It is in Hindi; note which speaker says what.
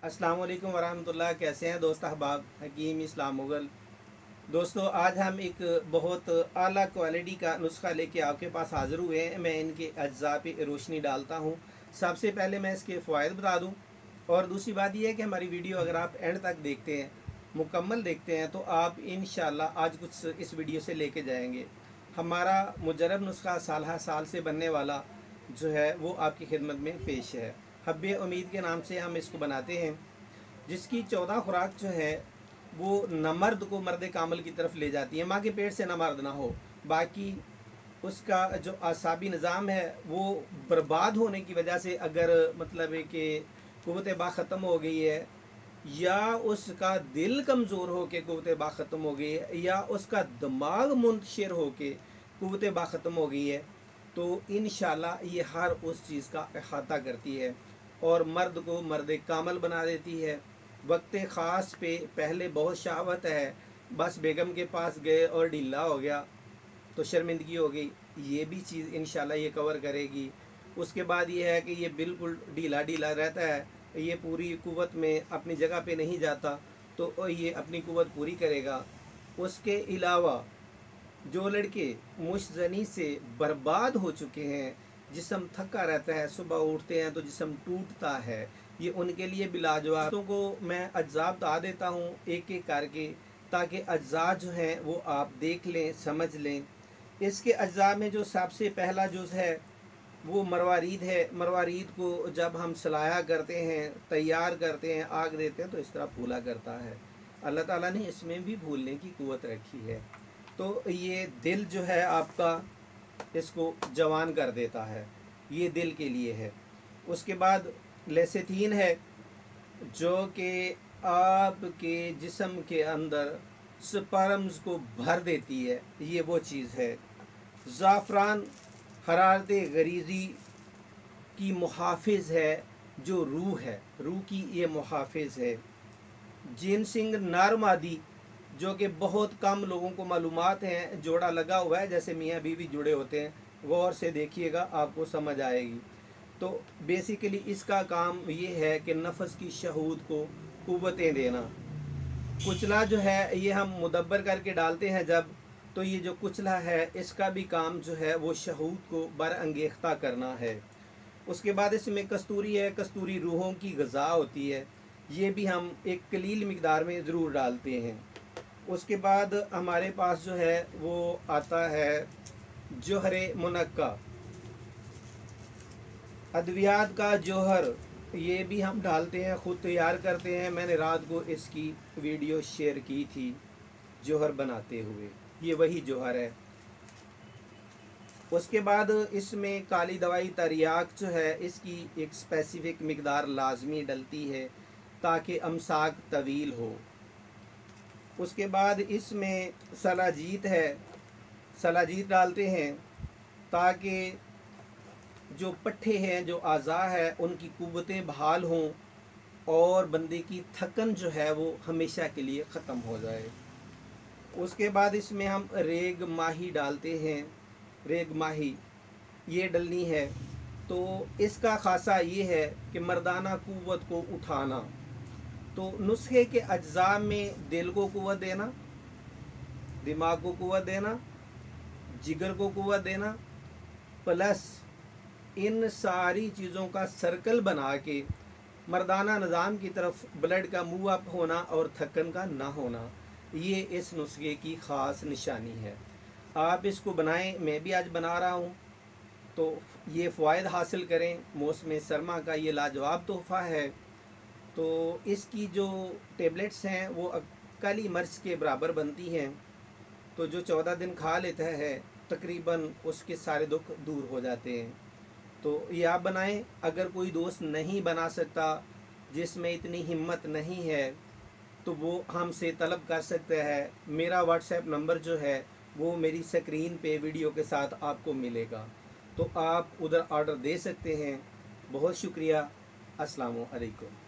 Speaker 1: अस्सलाम वालेकुम वरहमतुल्लाह। कैसे हैं दोस्त अहबाब, हकीम इस्लाम मुग़ल। दोस्तों, आज हम एक बहुत आला क्वालिटी का नुस्खा लेके आपके पास हाज़िर हुए हैं। मैं इनके अज्जा पे रोशनी डालता हूँ। सबसे पहले मैं इसके फ़वाइद बता दूँ, और दूसरी बात यह है कि हमारी वीडियो अगर आप एंड तक देखते हैं, मुकम्मल देखते हैं, तो आप इंशाल्लाह आज कुछ इस वीडियो से लेके जाएंगे। हमारा मुजरब नुस्खा साल हर साल से बनने वाला जो है वो आपकी खिदमत में पेश है। हब्बे उम्मीद के नाम से हम इसको बनाते हैं, जिसकी 14 खुराक जो है वो न मर्द को मर्द कामल की तरफ ले जाती है। माँ के पेट से न मर्द ना हो, बाकी उसका जो आसाबी निज़ाम है वो बर्बाद होने की वजह से, अगर मतलब है कि क़ुव्वत बा ख़त्म हो गई है, या उसका दिल कमज़ोर हो के क़ुव्वत बा ख़त्म हो गई है, या उसका दिमाग मुंतशिर हो के क़ुव्वत बा ख़त्म हो गई है, तो इंशाल्लाह ये हर उस चीज़ का अहाता करती है और मर्द को मर्द कामल बना देती है। वक्त ख़ास पे पहले बहुत शहावत है, बस बेगम के पास गए और ढीला हो गया तो शर्मिंदगी हो गई, ये भी चीज़ इंशाल्लाह ये कवर करेगी। उसके बाद ये है कि ये बिल्कुल ढीला ढीला रहता है, ये पूरी कुव्वत में अपनी जगह पे नहीं जाता, तो ये अपनी कुव्वत पूरी करेगा। उसके अलावा जो लड़के मुश्तनी से बर्बाद हो चुके हैं, जिस्म थका रहता है, सुबह उठते हैं तो जिस्म टूटता है, ये उनके लिए भी लाजवाब। दोस्तों को मैं अज्जा बता देता हूँ एक एक करके, ताकि अज्जा जो हैं वो आप देख लें, समझ लें। इसके अज्जा में जो सबसे पहला जुज़ है वो मरवारीद है। मरवारीद को जब हम सलाया करते हैं, तैयार करते हैं, आग देते हैं, तो इस तरह फूला करता है। अल्लाह ताला ने इसमें भी भूलने की कुव्वत रखी है। तो ये दिल जो है आपका, इसको जवान कर देता है, ये दिल के लिए है। उसके बाद लेसेथीन है, जो कि आपके जिस्म के अंदर स्पर्म्स को भर देती है, ये वो चीज़ है। ज़ाफ़रान हरारत गरीज़ी की मुहाफ़िज़ है, जो रूह है, रूह की ये मुहाफ़िज़ है। जिनसिंग नर मादी, जो कि बहुत कम लोगों को मालूमात हैं, जोड़ा लगा हुआ है जैसे मियाँ बीवी जुड़े होते हैं, गौर से देखिएगा आपको समझ आएगी। तो बेसिकली इसका काम ये है कि नफ्स की शहूद को कुव्वतें देना। कुचला जो है ये हम मुदब्बर करके डालते हैं जब, तो ये जो कुचला है इसका भी काम जो है वो शहूद को बरअंगेख्ता करना है। उसके बाद इसमें कस्तूरी है, कस्तूरी रूहों की ग़िज़ा होती है, ये भी हम एक कलील मिक़दार में ज़रूर डालते हैं। उसके बाद हमारे पास जो है वो आता है जोहरे मुनक्का, अद्वियात का जौहर, ये भी हम डालते हैं, ख़ुद तैयार करते हैं। मैंने रात को इसकी वीडियो शेयर की थी जौहर बनाते हुए, ये वही जौहर है। उसके बाद इसमें काली दवाई तरियाक जो है, इसकी एक स्पेसिफ़िक मिक़दार लाजमी डलती है ताकि अमसाक तवील हो। उसके बाद इसमें सलाजीत है, सलाजीत डालते हैं ताकि जो पट्ठे हैं, जो आज़ा है, उनकी कुव्वतें बहाल हों और बंदे की थकन जो है वो हमेशा के लिए ख़त्म हो जाए। उसके बाद इसमें हम रेग माही डालते हैं, रेग माही ये डलनी है। तो इसका ख़ासा ये है कि मर्दाना कुव्वत को उठाना। तो नुस्खे के अज्जा में दिल को कुव्वत देना, दिमाग को कुव्वत देना, जिगर को कुव्वत देना, प्लस इन सारी चीज़ों का सर्कल बना के मर्दाना निज़ाम की तरफ ब्लड का मूव अप होना और थकन का ना होना, ये इस नुस्खे की ख़ास निशानी है। आप इसको बनाएं, मैं भी आज बना रहा हूँ, तो ये फ़वाइद हासिल करें। मौसम सरमा का ये लाजवाब तोहफ़ा है। तो इसकी जो टेबलेट्स हैं वो काली मिर्च के बराबर बनती हैं, तो जो 14 दिन खा लेता है तकरीबन उसके सारे दुख दूर हो जाते हैं। तो ये आप बनाएं। अगर कोई दोस्त नहीं बना सकता, जिसमें इतनी हिम्मत नहीं है, तो वो हमसे तलब कर सकता है। मेरा व्हाट्सएप नंबर जो है वो मेरी स्क्रीन पे वीडियो के साथ आपको मिलेगा, तो आप उधर ऑर्डर दे सकते हैं। बहुत शुक्रिया। अस्सलामु अलैकुम।